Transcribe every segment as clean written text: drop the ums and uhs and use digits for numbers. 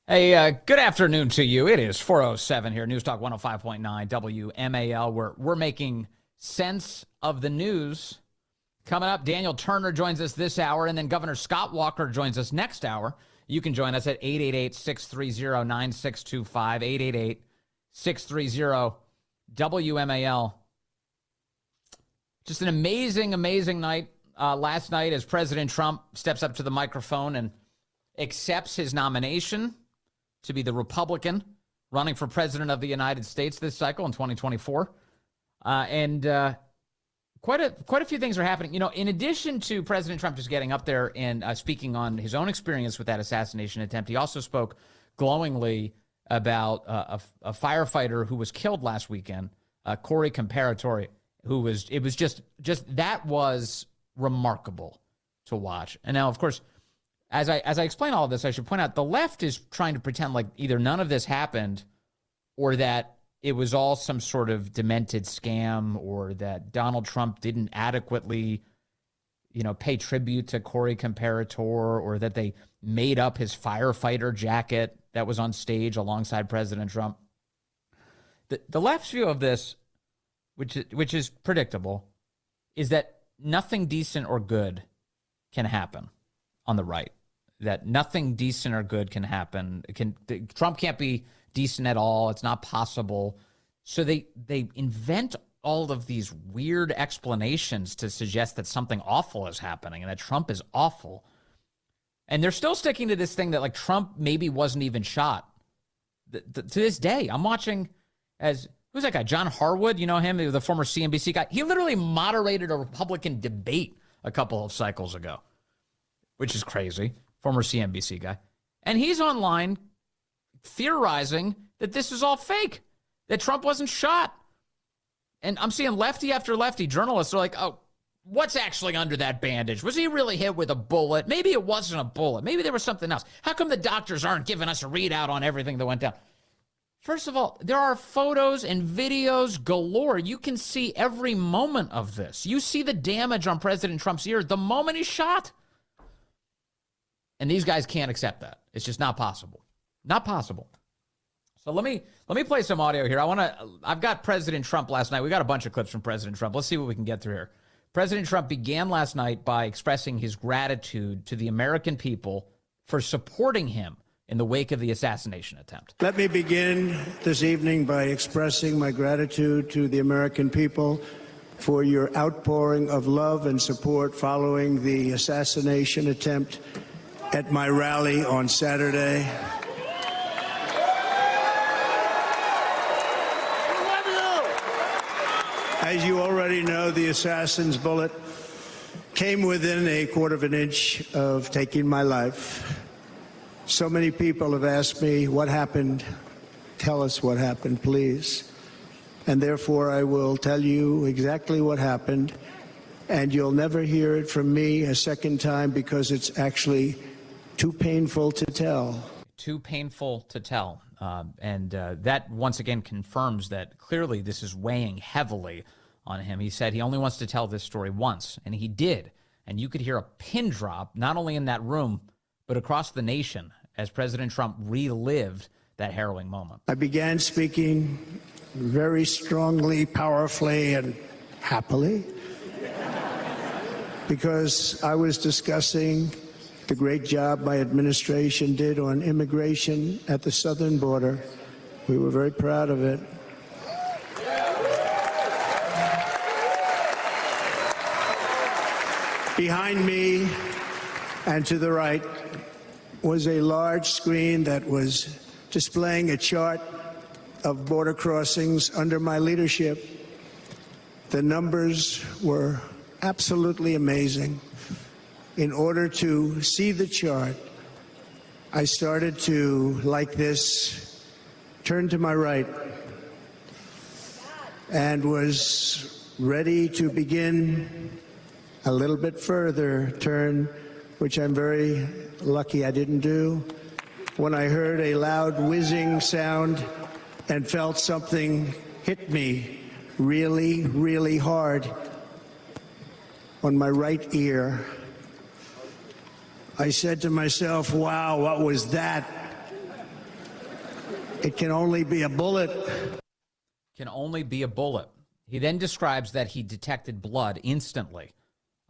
Hey, good afternoon to you. It is 4:07 here, News Talk 105.9 WMAL. We're making sense of the news. Coming up, Daniel Turner joins us this hour, and then Governor Scott Walker joins us next hour. You can join us at 888-630-9625, 888-630-WMAL. Just an amazing, amazing night last night as President Trump steps up to the microphone and accepts his nomination to be the Republican running for president of the United States this cycle in 2024. And quite a few things are happening. You know, in addition to President Trump just getting up there and speaking on his own experience with that assassination attempt, he also spoke glowingly about a firefighter who was killed last weekend, Corey Comperatore, that was remarkable to watch. And now, of course, As I explain all of this, I should point out the left is trying to pretend like either none of this happened or that it was all some sort of demented scam or that Donald Trump didn't adequately, pay tribute to Corey Comperatore or that they made up his firefighter jacket that was on stage alongside President Trump. The left's view of this, which is predictable, is that nothing decent or good can happen on the right. That nothing decent or good can happen. Trump can't be decent at all. It's not possible. So they invent all of these weird explanations to suggest that something awful is happening and that Trump is awful. And they're still sticking to this thing that like Trump maybe wasn't even shot. To this day, I'm watching who's that guy? John Harwood, you know him, the former CNBC guy. He literally moderated a Republican debate a couple of cycles ago, which is crazy. Former CNBC guy. And he's online theorizing that this is all fake, that Trump wasn't shot. And I'm seeing lefty after lefty journalists are like, oh, what's actually under that bandage? Was he really hit with a bullet? Maybe it wasn't a bullet. Maybe there was something else. How come the doctors aren't giving us a readout on everything that went down? First of all, there are photos and videos galore. You can see every moment of this. You see the damage on President Trump's ear the moment he's shot. And these guys can't accept that. It's just not possible. Not possible. So let me play some audio here. I've got President Trump last night. We got a bunch of clips from President Trump. Let's see what we can get through here. President Trump began last night by expressing his gratitude to the American people for supporting him in the wake of the assassination attempt. Let me begin this evening by expressing my gratitude to the American people for your outpouring of love and support following the assassination attempt at my rally on Saturday. As you already know, the assassin's bullet came within a quarter of an inch of taking my life. So many people have asked me, what happened? Tell us what happened, please. And therefore, I will tell you exactly what happened. And you'll never hear it from me a second time because it's actually too painful to tell. Too painful to tell. And that once again confirms that clearly this is weighing heavily on him. He said he only wants to tell this story once, and he did. And you could hear a pin drop, not only in that room, but across the nation as President Trump relived that harrowing moment. I began speaking very strongly, powerfully, and happily because I was discussing the great job my administration did on immigration at the southern border. We were very proud of it. Behind me and to the right was a large screen that was displaying a chart of border crossings under my leadership. The numbers were absolutely amazing. In order to see the chart, I started to, like this, turn to my right and was ready to begin a little bit further turn, which I'm very lucky I didn't do, when I heard a loud whizzing sound and felt something hit me really, really hard on my right ear. I said to myself, wow, what was that? It can only be a bullet. Can only be a bullet. He then describes that he detected blood instantly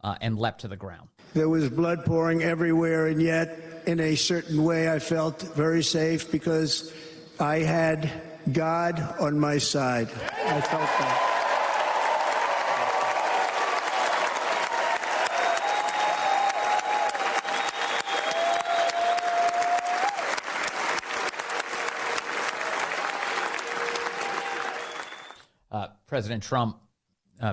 and leapt to the ground. There was blood pouring everywhere, and yet, in a certain way, I felt very safe because I had God on my side. I felt that. President Trump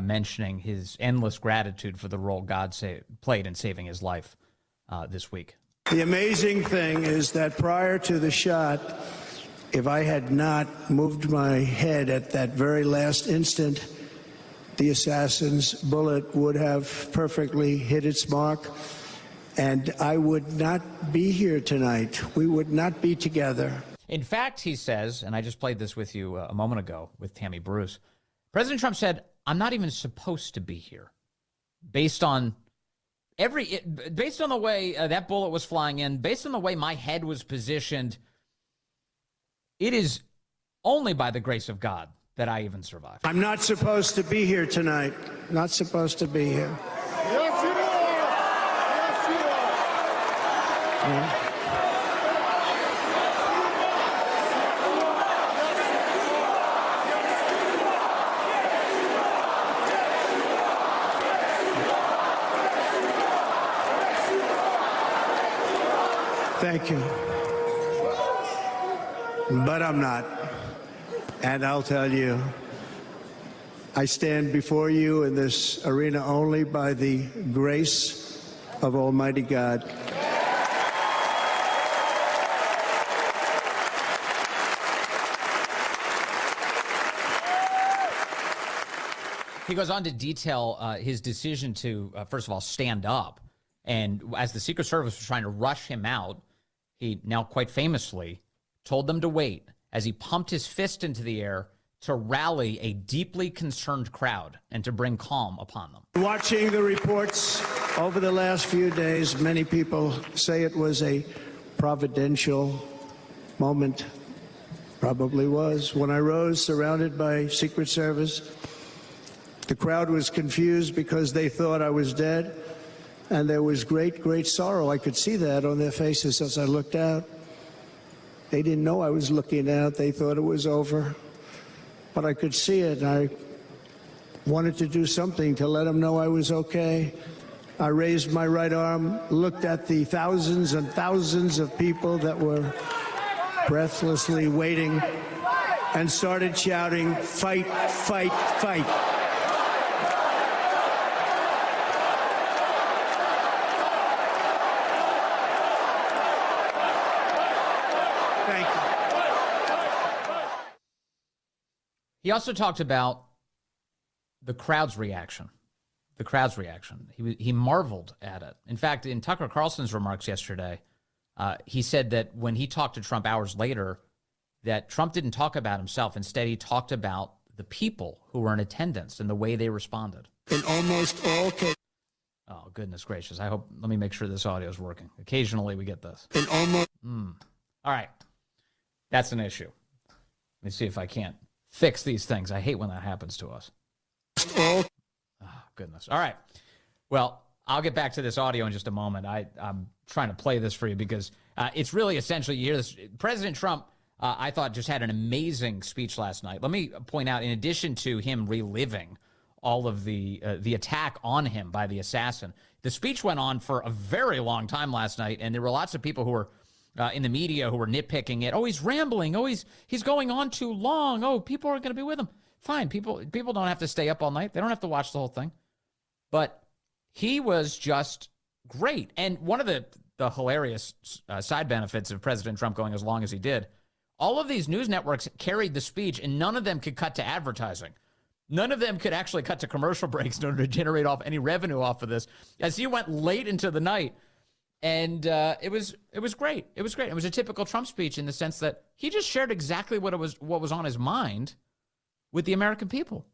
mentioning his endless gratitude for the role God played in saving his life this week. The amazing thing is that prior to the shot, if I had not moved my head at that very last instant, the assassin's bullet would have perfectly hit its mark, and I would not be here tonight. We would not be together. In fact, he says, and I just played this with you a moment ago with Tammy Bruce, President Trump said, I'm not even supposed to be here. Based on the way that bullet was flying in, based on the way my head was positioned, it is only by the grace of God that I even survived. I'm not supposed to be here tonight. Not supposed to be here. Yes, you are. Yes, you are. Yeah. Thank you. But I'm not. And I'll tell you, I stand before you in this arena only by the grace of Almighty God. He goes on to detail his decision to, first of all, stand up. And as the Secret Service was trying to rush him out, he now quite famously told them to wait as he pumped his fist into the air to rally a deeply concerned crowd and to bring calm upon them. Watching the reports over the last few days, many people say it was a providential moment. Probably was. When I rose surrounded by Secret Service, the crowd was confused because they thought I was dead. And there was great, great sorrow. I could see that on their faces as I looked out. They didn't know I was looking out. They thought it was over. But I could see it, and I wanted to do something to let them know I was okay. I raised my right arm, looked at the thousands and thousands of people that were breathlessly waiting, and started shouting, "Fight, fight, fight." He also talked about the crowd's reaction. The crowd's reaction. He marveled at it. In fact, in Tucker Carlson's remarks yesterday, he said that when he talked to Trump hours later, that Trump didn't talk about himself. Instead, he talked about the people who were in attendance and the way they responded. In almost all cases. Oh, goodness gracious. Let me make sure this audio is working. Occasionally we get this. In almost. All right. That's an issue. Let me see if I can't fix these things. I hate when that happens to us. Oh, goodness. All right. Well, I'll get back to this audio in just a moment. I'm trying to play this for you because it's really essentially, you hear this. President Trump, I thought, just had an amazing speech last night. Let me point out, in addition to him reliving all of the attack on him by the assassin, the speech went on for a very long time last night, and there were lots of people who were in the media who were nitpicking it. Oh, he's rambling. Oh, he's going on too long. Oh, people are going to be with him. Fine. People don't have to stay up all night. They don't have to watch the whole thing. But he was just great. And one of the hilarious side benefits of President Trump going as long as he did, all of these news networks carried the speech, and none of them could cut to advertising. None of them could actually cut to commercial breaks in order to generate off any revenue off of this, as he went late into the night. And it was great. It was great. It was a typical Trump speech in the sense that he just shared exactly what was on his mind with the American people.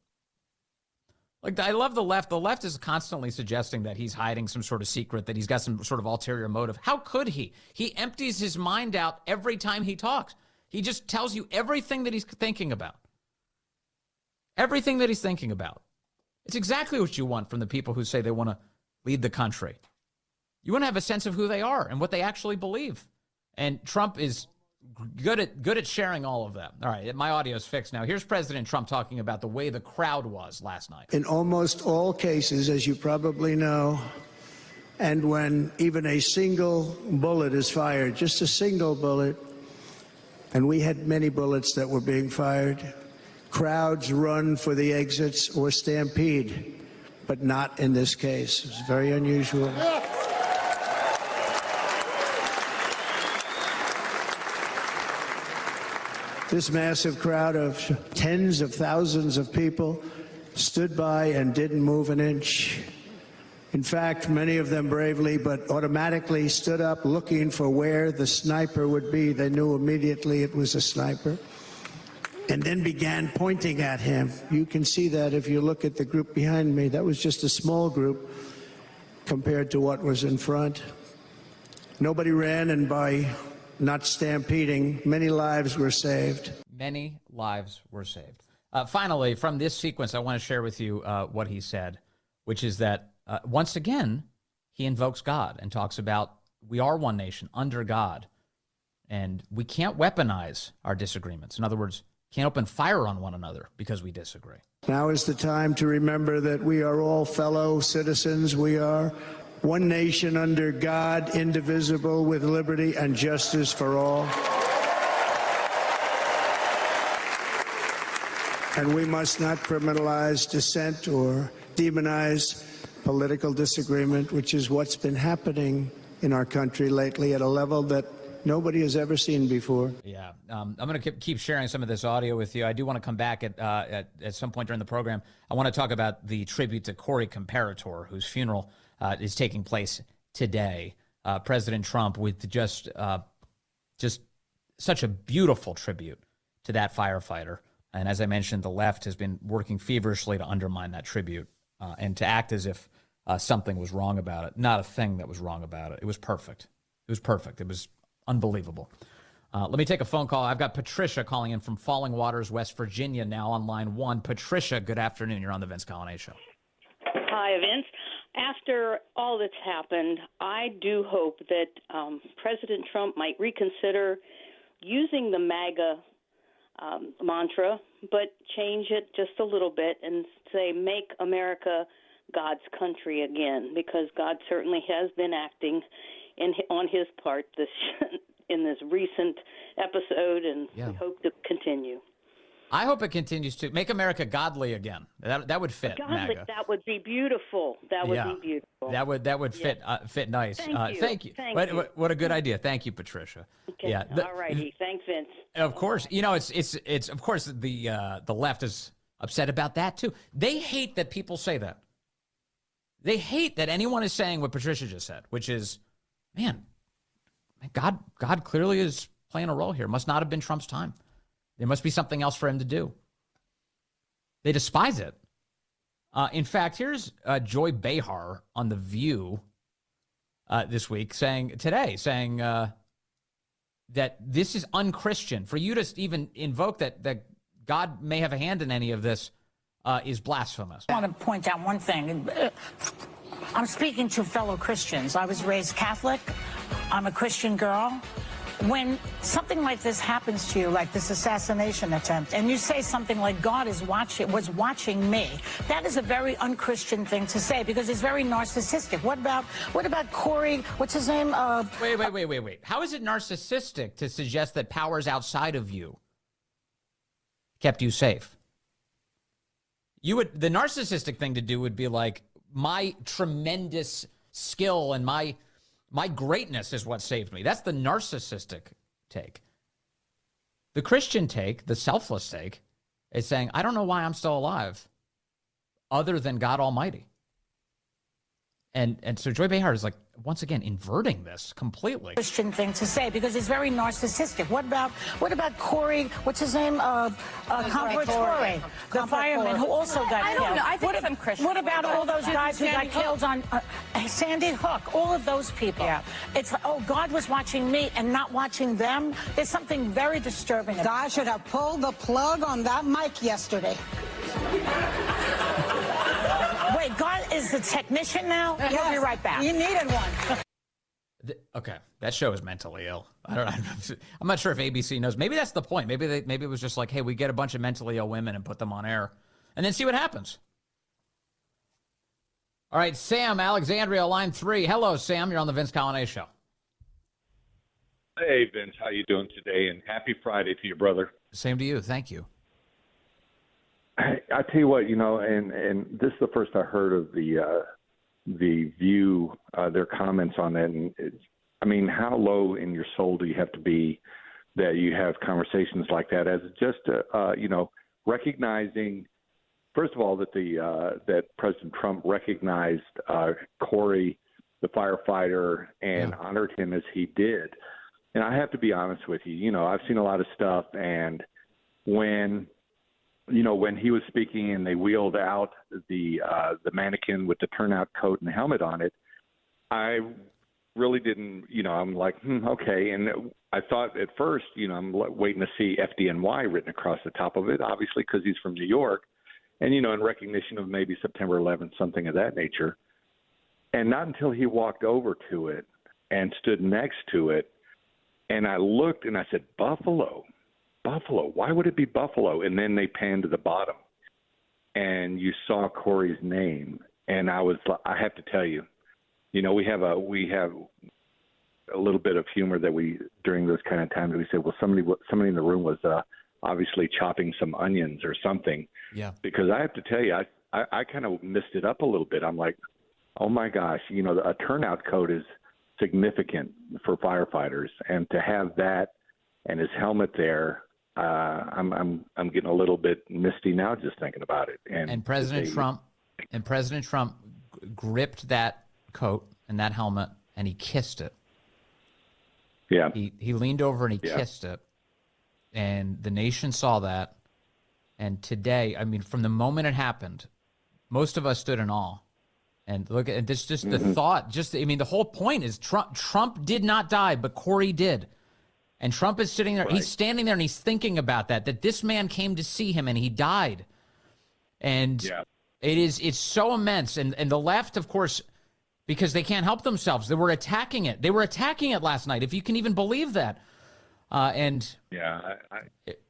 Like, I love the left. The left is constantly suggesting that he's hiding some sort of secret, that he's got some sort of ulterior motive. How could he? He empties his mind out every time he talks. He just tells you everything that he's thinking about. Everything that he's thinking about. It's exactly what you want from the people who say they want to lead the country. You want to have a sense of who they are and what they actually believe. And Trump is good at sharing all of that. All right, my audio is fixed now. Here's President Trump talking about the way the crowd was last night. In almost all cases, as you probably know, and when even a single bullet is fired, just a single bullet, and we had many bullets that were being fired, crowds run for the exits or stampede, but not in this case. It's very unusual. This massive crowd of tens of thousands of people stood by and didn't move an inch. In fact, many of them bravely but automatically stood up looking for where the sniper would be. They knew immediately it was a sniper, and then began pointing at him. You can see that if you look at the group behind me. That was just a small group compared to what was in front. Nobody ran, and by not stampeding, many lives were saved. Many lives were saved. Finally, from this sequence, I want to share with you what he said, which is that once again, he invokes God and talks about we are one nation under God, and we can't weaponize our disagreements. In other words, can't open fire on one another because we disagree. Now is the time to remember that we are all fellow citizens. We are one nation under God, indivisible, with liberty and justice for all. And we must not criminalize dissent or demonize political disagreement, which is what's been happening in our country lately at a level that nobody has ever seen before. Yeah, I'm going to keep sharing some of this audio with you. I do want to come back at some point during the program. I want to talk about the tribute to Corey Comperatore, whose funeral is taking place today. President Trump with just such a beautiful tribute to that firefighter. And as I mentioned, the left has been working feverishly to undermine that tribute and to act as if something was wrong about it. Not a thing that was wrong about it. It was perfect. It was perfect. It was unbelievable. Let me take a phone call. I've got Patricia calling in from Falling Waters, West Virginia, now on line one. Patricia, good afternoon. You're on the Vince Coglianese Show. Hi, Vince. After all that's happened, I do hope that President Trump might reconsider using the MAGA mantra, but change it just a little bit and say, make America God's country again, because God certainly has been acting on his part in this recent episode, and we hope to continue. I hope it continues to make America godly again. That would fit. Godly, MAGA. that would be beautiful. That would be beautiful. That would fit fit nice. Thank you. What a good idea. Thank you, Patricia. Okay. Yeah. All righty. Thanks, Vince. Of course. You know, it's of course the left is upset about that too. They hate that people say that. They hate that anyone is saying what Patricia just said, which is, man, God clearly is playing a role here. Must not have been Trump's time. There must be something else for him to do. They despise it. In fact, here's Joy Behar on The View this week saying that this is unchristian. For you to even invoke that God may have a hand in any of this is blasphemous. I want to point out one thing. I'm speaking to fellow Christians. I was raised Catholic. I'm a Christian girl. When something like this happens to you, like this assassination attempt, and you say something like God was watching me, that is a very unchristian thing to say, because it's very narcissistic. What about Corey? What's his name? Wait. How is it narcissistic to suggest that powers outside of you kept you safe? The narcissistic thing to do would be like, my tremendous skill and my greatness is what saved me. That's the narcissistic take. The Christian take, the selfless take, is saying, I don't know why I'm still alive other than God Almighty. And so Joy Behar is like, once again, inverting this completely. Christian thing to say because it's very narcissistic. What about Corey? What's his name? Comperatore, the fireman who also got killed. I don't know. I think some Christian. What about all those guys who got killed on Sandy Hook? All of those people. Yeah. It's God was watching me and not watching them. There's something very disturbing. God should have pulled the plug on that mic yesterday. Wait, God is the technician now? Yes. We'll be right back. You needed one. Okay, that show is mentally ill. I'm not sure if ABC knows. Maybe that's the point. Maybe it was just like, hey, we get a bunch of mentally ill women and put them on air, and then see what happens. All right, Sam, Alexandria, line 3. Hello, Sam. You're on the Vince Coglianese Show. Hey, Vince. How you doing today? And happy Friday to you, brother. Same to you. Thank you. I tell you what, and this is the first I heard of the View, their comments on that. And how low in your soul do you have to be that you have conversations like that? As just, recognizing, first of all, that that President Trump recognized Corey, the firefighter, and honored him as he did. And I have to be honest with you. I've seen a lot of stuff, and when he was speaking and they wheeled out the mannequin with the turnout coat and helmet on it, I really didn't, I'm like, okay. And I thought at first, I'm waiting to see FDNY written across the top of it, obviously, because he's from New York. And, in recognition of maybe September 11th, something of that nature. And not until he walked over to it and stood next to it, and I looked and I said, Buffalo, why would it be Buffalo? And then they panned to the bottom and you saw Corey's name. And I have to tell you, we have a little bit of humor that during those kind of times, we say, well, somebody in the room was obviously chopping some onions or something. Yeah. Because I have to tell you, I kind of missed it up a little bit. I'm like, oh my gosh, a turnout coat is significant for firefighters, and to have that and his helmet there, I'm getting a little bit misty now just thinking about it. And President Trump gripped that coat and that helmet and he kissed it. Yeah. He leaned over and he kissed it, and the nation saw that. And today, from the moment it happened, most of us stood in awe. And look at this, just the thought, the whole point is Trump did not die, but Corey did. And Trump is sitting there, right. He's standing there and he's thinking about that this man came to see him and he died. And it's so immense. And the left, of course, because they can't help themselves, they were attacking it. They were attacking it last night, if you can even believe that. It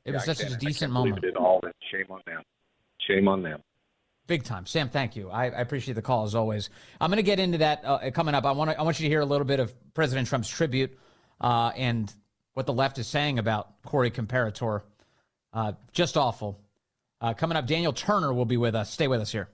was such a decent moment. It all. Shame on them. Shame on them. Big time. Sam, thank you. I appreciate the call as always. I'm going to get into that coming up. I want you to hear a little bit of President Trump's tribute and what the left is saying about Corey Comperatore. Just awful. Coming up, Daniel Turner will be with us. Stay with us here.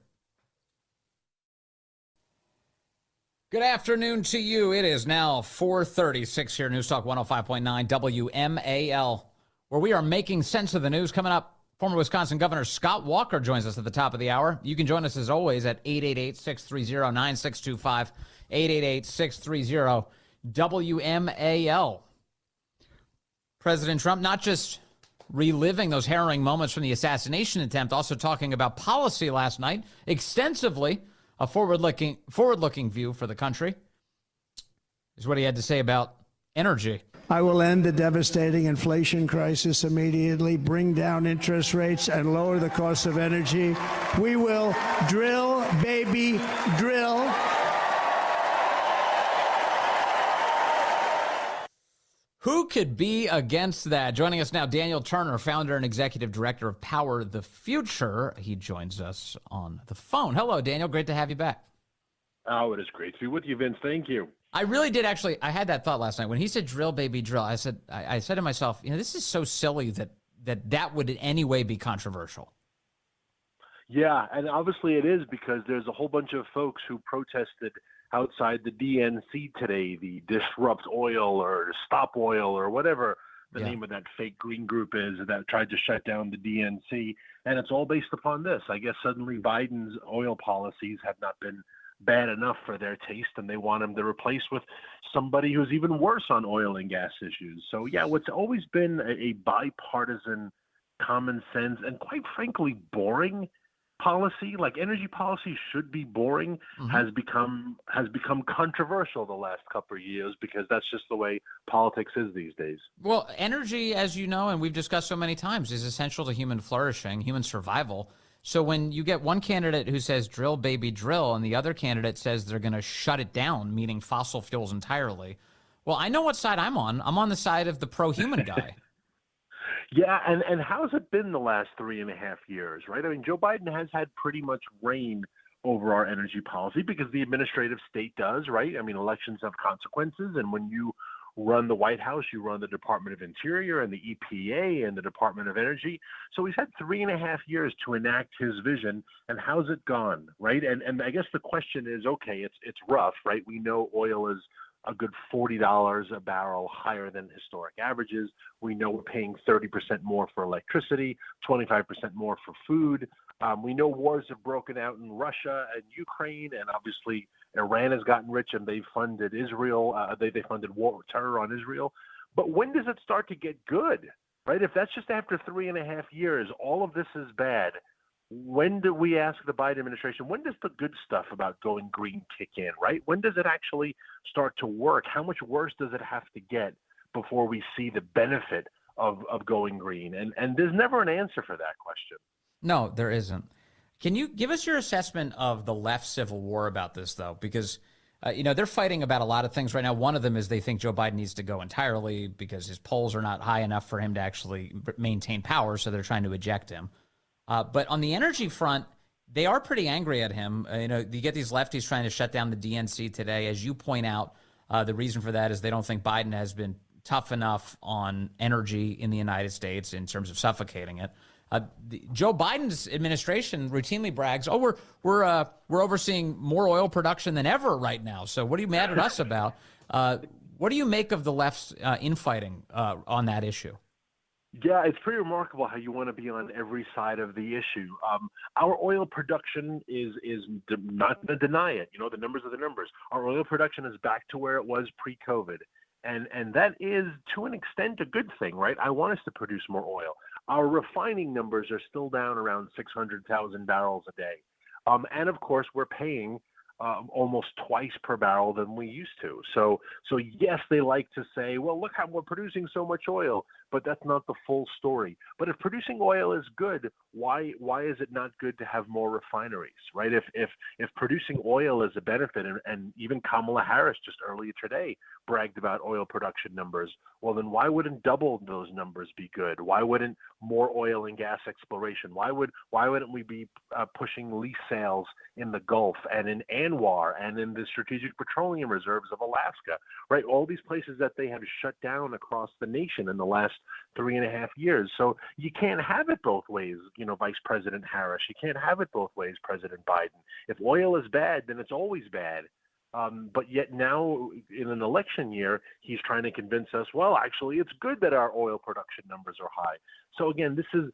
Good afternoon to you. It is now 4:36 here, News Talk 105.9 WMAL, where we are making sense of the news. Coming up, former Wisconsin Governor Scott Walker joins us at the top of the hour. You can join us, as always, at 888-630-9625, 888-630-WMAL. President Trump not just reliving those harrowing moments from the assassination attempt, also talking about policy last night extensively, a forward-looking view for the country, is what he had to say about energy. I will end the devastating inflation crisis immediately, bring down interest rates, and lower the cost of energy. We will drill, baby, drill. Who could be against that? Joining us now, Daniel Turner, founder and executive director of Power the Future. He joins us on the phone. Hello, Daniel. Great to have you back. Oh, it is great to be with you, Vince. Thank you. I really did actually. I had that thought last night when he said "drill, baby, drill." I said to myself, this is so silly that would in any way be controversial. Yeah, and obviously it is, because there's a whole bunch of folks who protested outside the DNC today, the Disrupt Oil or Stop Oil or whatever the name of that fake green group is that tried to shut down the DNC. And it's all based upon this. I guess suddenly Biden's oil policies have not been bad enough for their taste, and they want him to replace with somebody who's even worse on oil and gas issues. So, yeah, what's always been a bipartisan, common sense, and quite frankly, boring policy, like energy policy should be boring, has become controversial the last couple of years because that's just the way politics is these days. Well, energy, as you know, and we've discussed so many times, is essential to human flourishing, human survival. So when you get one candidate who says drill, baby, drill, and the other candidate says they're going to shut it down, meaning fossil fuels entirely, well, I know what side I'm on. I'm on the side of the pro-human guy. Yeah, and how's it been the last 3.5 years, right? I mean, Joe Biden has had pretty much reign over our energy policy because the administrative state does, right? I mean, elections have consequences, and when you run the White House, you run the Department of Interior and the EPA and the Department of Energy. So he's had 3.5 years to enact his vision, and how's it gone, right? And I guess the question is, okay, it's rough, right? We know oil is a good $40 a barrel higher than historic averages. We know we're paying 30% more for electricity, 25% more for food. We know wars have broken out in Russia and Ukraine, and obviously Iran has gotten rich and they've funded Israel. They funded war terror on Israel. But when does it start to get good, right? If that's just after 3.5 years, all of this is bad. When do we ask the Biden administration, when does the good stuff about going green kick in, right? When does it actually start to work? How much worse does it have to get before we see the benefit of going green? And there's never an answer for that question. No, there isn't. Can you give us your assessment of the left civil war about this, though? Because, they're fighting about a lot of things right now. One of them is they think Joe Biden needs to go entirely because his polls are not high enough for him to actually maintain power, so they're trying to eject him. But on the energy front, they are pretty angry at him. You get these lefties trying to shut down the DNC today. As you point out, the reason for that is they don't think Biden has been tough enough on energy in the United States in terms of suffocating it. Joe Biden's administration routinely brags, we're overseeing more oil production than ever right now. So what are you mad at us about? What do you make of the left's infighting on that issue? Yeah, it's pretty remarkable how you want to be on every side of the issue. Our oil production is not going to deny it. The numbers are the numbers. Our oil production is back to where it was pre-COVID. And that is, to an extent, a good thing, right? I want us to produce more oil. Our refining numbers are still down around 600,000 barrels a day. And, of course, we're paying almost twice per barrel than we used to. So yes, they like to say, well, look how we're producing so much oil, but that's not the full story. But if producing oil is good, why is it not good to have more refineries, right? If producing oil is a benefit, and even Kamala Harris just earlier today bragged about oil production numbers, well, then why wouldn't double those numbers be good? Why wouldn't more oil and gas exploration? Why wouldn't we be pushing lease sales in the Gulf and in Anwar and in the strategic petroleum reserves of Alaska, right? All these places that they have shut down across the nation in the last 3.5 years. So you can't have it both ways, Vice President Harris. You can't have it both ways, President Biden. If oil is bad, then it's always bad. But yet now in an election year, he's trying to convince us, well, actually, it's good that our oil production numbers are high. So again, this is,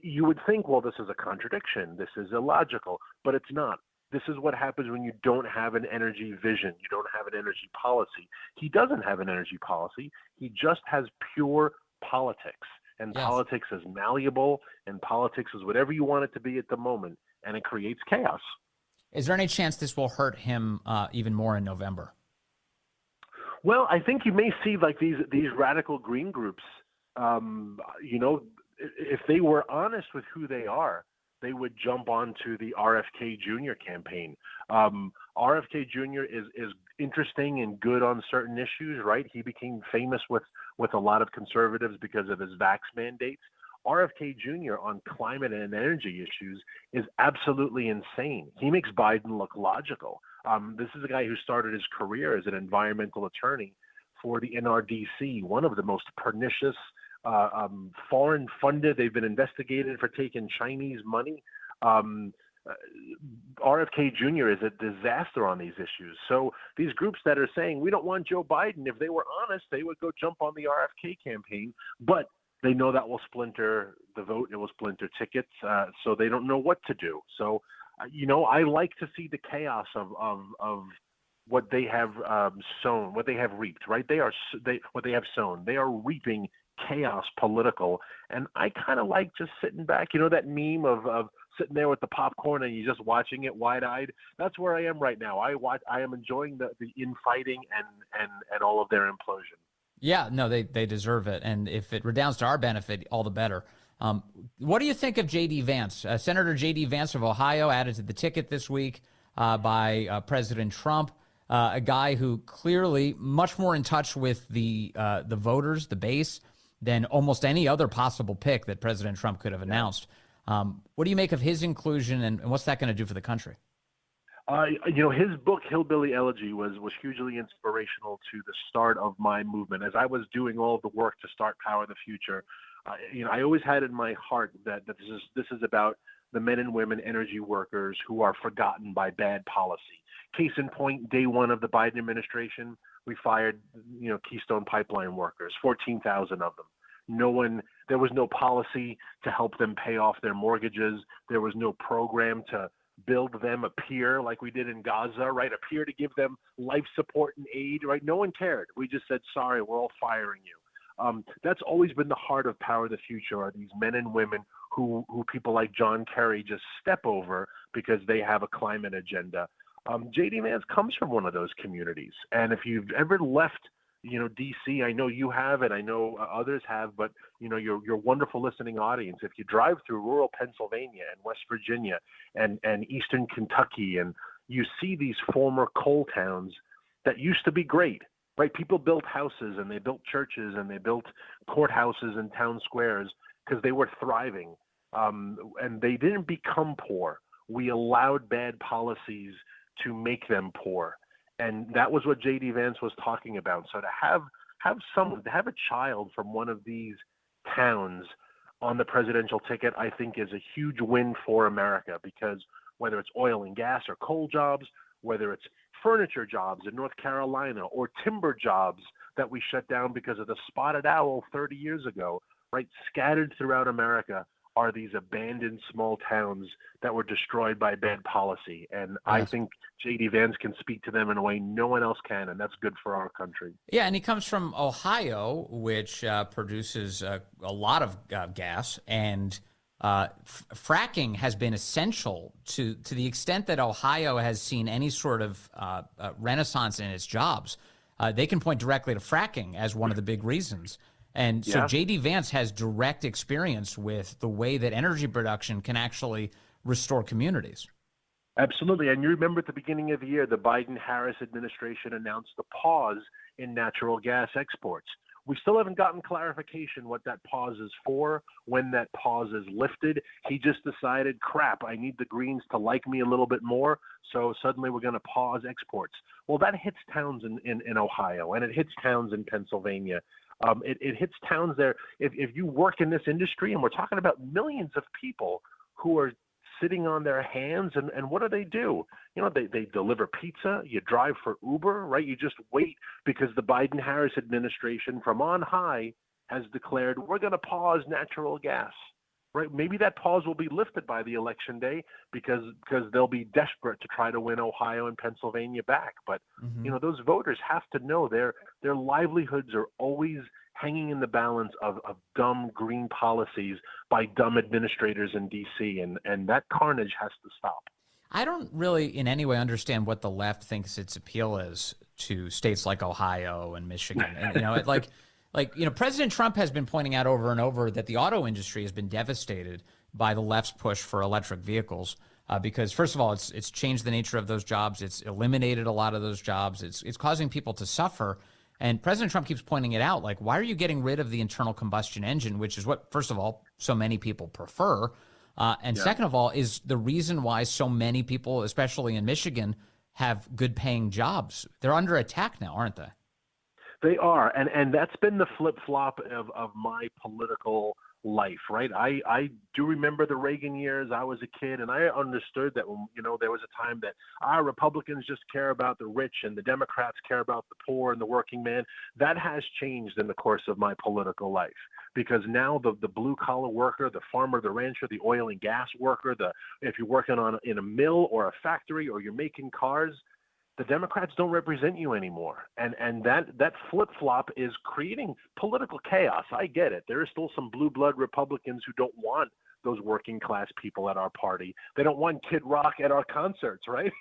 you would think, well, this is a contradiction. This is illogical, but it's not. This is what happens when you don't have an energy vision. You don't have an energy policy. He doesn't have an energy policy. He just has pure politics. And yes, politics is malleable, and politics is whatever you want it to be at the moment, and it creates chaos. Is there any chance this will hurt him even more in November? Well, I think you may see like these radical green groups, if they were honest with who they are, they would jump onto the RFK Jr. campaign. RFK Jr. is interesting and good on certain issues, right? He became famous with a lot of conservatives because of his vax mandates. RFK Jr. on climate and energy issues is absolutely insane. He makes Biden look logical. This is a guy who started his career as an environmental attorney for the NRDC, one of the most pernicious foreign funded. They've been investigated for taking Chinese money. RFK Jr. is a disaster on these issues. So these groups that are saying we don't want Joe Biden, if they were honest, they would go jump on the RFK campaign. But they know that will splinter the vote. It will splinter tickets. So they don't know what to do. So I like to see the chaos of what they have sown, what they have reaped, right? What they have sown. They are reaping chaos political, and I kind of like just sitting back. That meme of sitting there with the popcorn and you're just watching it wide-eyed. That's where I am right now. I am enjoying the infighting and all of their implosion. Yeah, no, they deserve it, and if it redounds to our benefit, all the better. What do you think of J.D. Vance? Senator J.D. Vance of Ohio added to the ticket this week by President Trump, a guy who clearly much more in touch with the voters, the base, than almost any other possible pick that President Trump could have announced. What do you make of his inclusion, and what's that going to do for the country? His book, Hillbilly Elegy, was hugely inspirational to the start of my movement. As I was doing all of the work to start Power the Future, I always had in my heart that this is about the men and women energy workers who are forgotten by bad policy. Case in point, day one of the Biden administration, we fired, Keystone Pipeline workers, 14,000 of them. There was no policy to help them pay off their mortgages. There was no program to build them a pier like we did in Gaza, right? A pier to give them life support and aid, right? No one cared. We just said, sorry, we're all firing you. That's always been the heart of Power the Future, are these men and women who people like John Kerry just step over because they have a climate agenda. J.D. Vance comes from one of those communities. And if you've ever left, D.C., I know you have, and I know others have, but, your wonderful listening audience, if you drive through rural Pennsylvania and West Virginia and Eastern Kentucky, and you see these former coal towns that used to be great, right? People built houses and they built churches and they built courthouses and town squares because they were thriving. And they didn't become poor. We allowed bad policies to make them poor. And that was what J.D. Vance was talking about. So to have a child from one of these towns on the presidential ticket, I think is a huge win for America, because whether it's oil and gas or coal jobs, whether it's furniture jobs in North Carolina or timber jobs that we shut down because of the spotted owl 30 years ago, right? Scattered throughout America are these abandoned small towns that were destroyed by bad policy. And yes. I think J.D. Vance can speak to them in a way no one else can, and that's good for our country. Yeah, and he comes from Ohio, which produces a lot of gas, and fracking has been essential to the extent that Ohio has seen any sort of renaissance in its jobs. They can point directly to fracking as one of the big reasons. And so J.D. Vance has direct experience with the way that energy production can actually restore communities. Absolutely. And you remember at the beginning of the year, the Biden-Harris administration announced a pause in natural gas exports. We still haven't gotten clarification what that pause is for, when that pause is lifted. He just decided, crap, I need the Greens to like me a little bit more, so suddenly we're going to pause exports. Well, that hits towns in Ohio, and it hits towns in Pennsylvania. It hits towns there. If you work in this industry, and we're talking about millions of people who are sitting on their hands, and what do? They deliver pizza, you drive for Uber, right? You just wait because the Biden-Harris administration from on high has declared we're going to pause natural gas, right? Maybe that pause will be lifted by the election day because they'll be desperate to try to win Ohio and Pennsylvania back. But, those voters have to know their livelihoods are always hanging in the balance of dumb green policies by dumb administrators in D.C., and that carnage has to stop. I don't really in any way understand what the left thinks its appeal is to states like Ohio and Michigan. And, President Trump has been pointing out over and over that the auto industry has been devastated by the left's push for electric vehicles because, first of all, it's changed the nature of those jobs. It's eliminated a lot of those jobs. It's causing people to suffer. And President Trump keeps pointing it out, like, why are you getting rid of the internal combustion engine, which is what, first of all, so many people prefer. Second of all, is the reason why so many people, especially in Michigan, have good paying jobs. They're under attack now, aren't they? They are. And that's been the flip-flop of my political life, right? I do remember the Reagan years. I was a kid, and I understood that when, there was a time that our Republicans just care about the rich and the Democrats care about the poor and the working man. That has changed in the course of my political life, because now the blue collar worker, the farmer, the rancher, the oil and gas worker, if you're working in a mill or a factory or you're making cars, the Democrats don't represent you anymore. And that flip-flop is creating political chaos. I get it. There are still some blue blood Republicans who don't want those working class people at our party. They don't want Kid Rock at our concerts, right?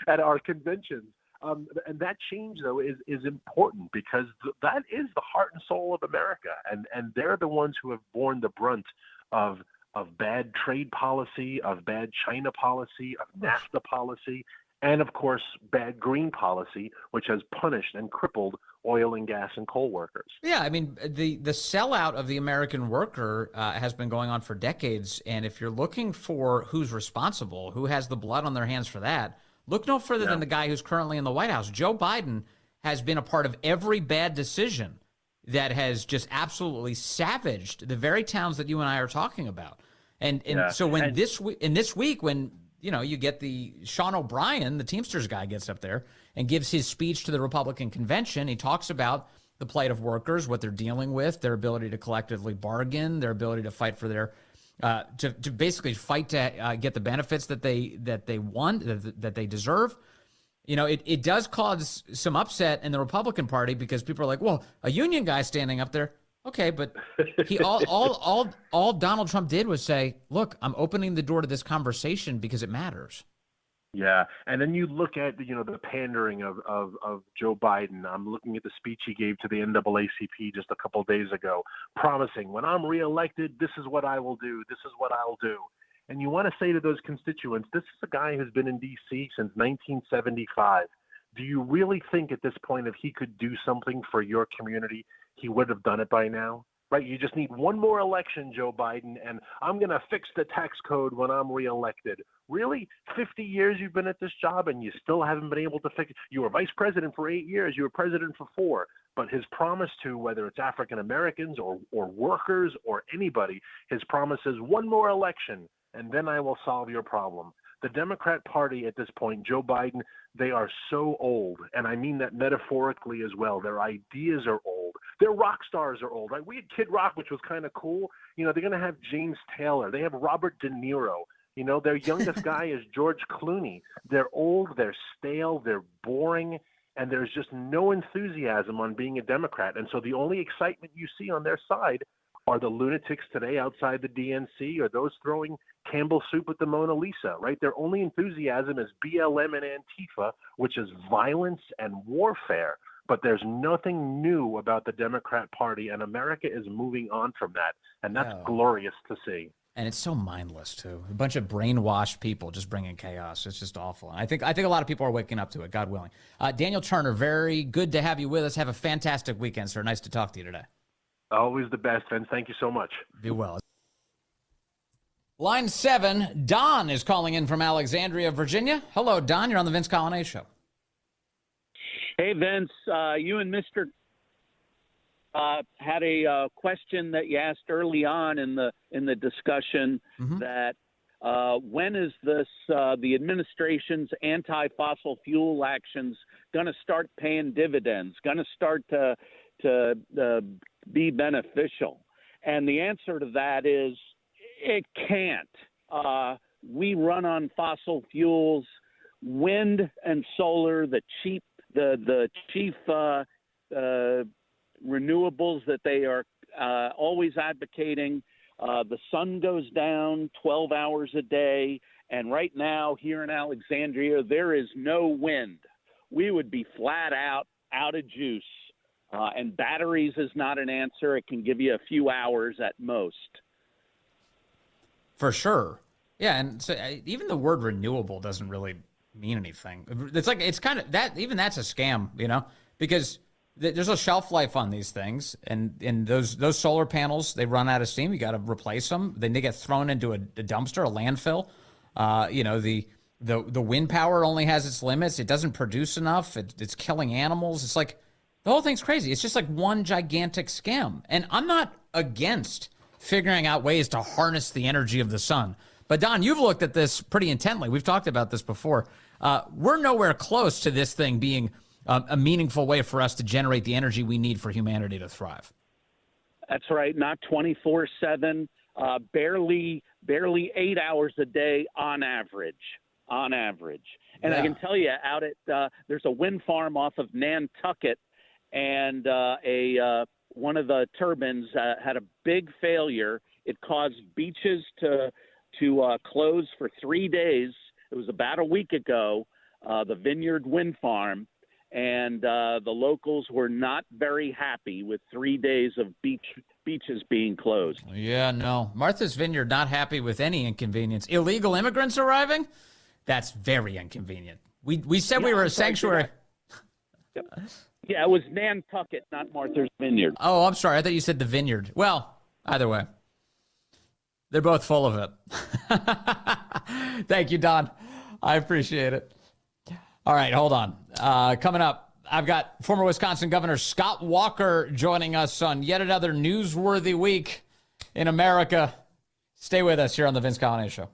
At our conventions. And that change, though, is important, because that is the heart and soul of America. And they're the ones who have borne the brunt of bad trade policy, of bad China policy, of NAFTA policy, and, of course, bad green policy, which has punished and crippled oil and gas and coal workers. Yeah, I mean, the sellout of the American worker has been going on for decades. And if you're looking for who's responsible, who has the blood on their hands for that, look no further than the guy who's currently in the White House. Joe Biden has been a part of every bad decision that has just absolutely savaged the very towns that you and I are talking about. And so when this week, when you get the Sean O'Brien, the Teamsters guy, gets up there and gives his speech to the Republican convention. He talks about the plight of workers, what they're dealing with, their ability to collectively bargain, their ability to fight for their to basically fight to get the benefits that they want, that they deserve. It does cause some upset in the Republican Party, because people are like, well, a union guy standing up there. Okay, but all Donald Trump did was say, look, I'm opening the door to this conversation because it matters. Yeah, and then you look at the pandering of Joe Biden. I'm looking at the speech he gave to the NAACP just a couple of days ago, promising, when I'm reelected, this is what I will do, this is what I'll do. And you want to say to those constituents, this is a guy who's been in D.C. since 1975. Do you really think at this point, if he could do something for your community, he would have done it by now? Right? You just need one more election, Joe Biden, and I'm going to fix the tax code when I'm reelected. Really? 50 years you've been at this job and you still haven't been able to fix it? You were vice president for 8 years. You were president for 4. But his promise to, whether it's African Americans or workers or anybody, his promise is one more election, and then I will solve your problem. The Democrat Party at this point, Joe Biden, they are so old, and I mean that metaphorically as well. Their ideas are old. Their rock stars are old, right? We had Kid Rock, which was kind of cool. They're going to have James Taylor. They have Robert De Niro. Their youngest guy is George Clooney. They're old, they're stale, they're boring, and there's just no enthusiasm on being a Democrat. And so the only excitement you see on their side are the lunatics today outside the DNC, or those throwing Campbell soup at the Mona Lisa, right? Their only enthusiasm is BLM and Antifa, which is violence and warfare. But there's nothing new about the Democrat Party, and America is moving on from that. And that's glorious to see. And it's so mindless, too. A bunch of brainwashed people just bringing chaos. It's just awful. And I think a lot of people are waking up to it, God willing. Daniel Turner, very good to have you with us. Have a fantastic weekend, sir. Nice to talk to you today. Always the best, Vince. Thank you so much. Be well. Line 7, Don is calling in from Alexandria, Virginia. Hello, Don. You're on the Vince Coglianese Show. Hey, Vince. You and Mr. Had a question that you asked early on in the discussion, that when is this the administration's anti-fossil fuel actions going to start paying dividends, going to start to be beneficial? And the answer to that is it can't. We run on fossil fuels, wind and solar, the chief renewables that they are always advocating. The sun goes down 12 hours a day, and right now here in Alexandria there is no wind. We would be flat out of juice, and batteries is not an answer. It can give you a few hours at most. For sure. Yeah, and so even the word renewable doesn't really mean anything. It's kind of that, even that's a scam, because there's a shelf life on these things, and those solar panels, they run out of steam. You got to replace them. Then they get thrown into a dumpster, a landfill. The wind power only has its limits. It doesn't produce enough. It's killing animals. It's like the whole thing's crazy. It's just like one gigantic scam. And I'm not against figuring out ways to harness the energy of the sun. But Don, you've looked at this pretty intently. We've talked about this before. We're nowhere close to this thing being a meaningful way for us to generate the energy we need for humanity to thrive. That's right. Not 24/7, barely 8 hours a day on average. And I can tell you, out at there's a wind farm off of Nantucket, and one of the turbines had a big failure. It caused beaches to close for 3 days. It was about a week ago, the Vineyard Wind Farm, and the locals were not very happy with 3 days of beaches being closed. Yeah, no. Martha's Vineyard not happy with any inconvenience. Illegal immigrants arriving? That's very inconvenient. We said we were a sanctuary. Yep. Yeah, it was Nantucket, not Martha's Vineyard. Oh, I'm sorry. I thought you said the Vineyard. Well, either way. They're both full of it. Thank you, Don. I appreciate it. All right, hold on. Coming up, I've got former Wisconsin Governor Scott Walker joining us on yet another newsworthy week in America. Stay with us here on the Vince Coglianese Show.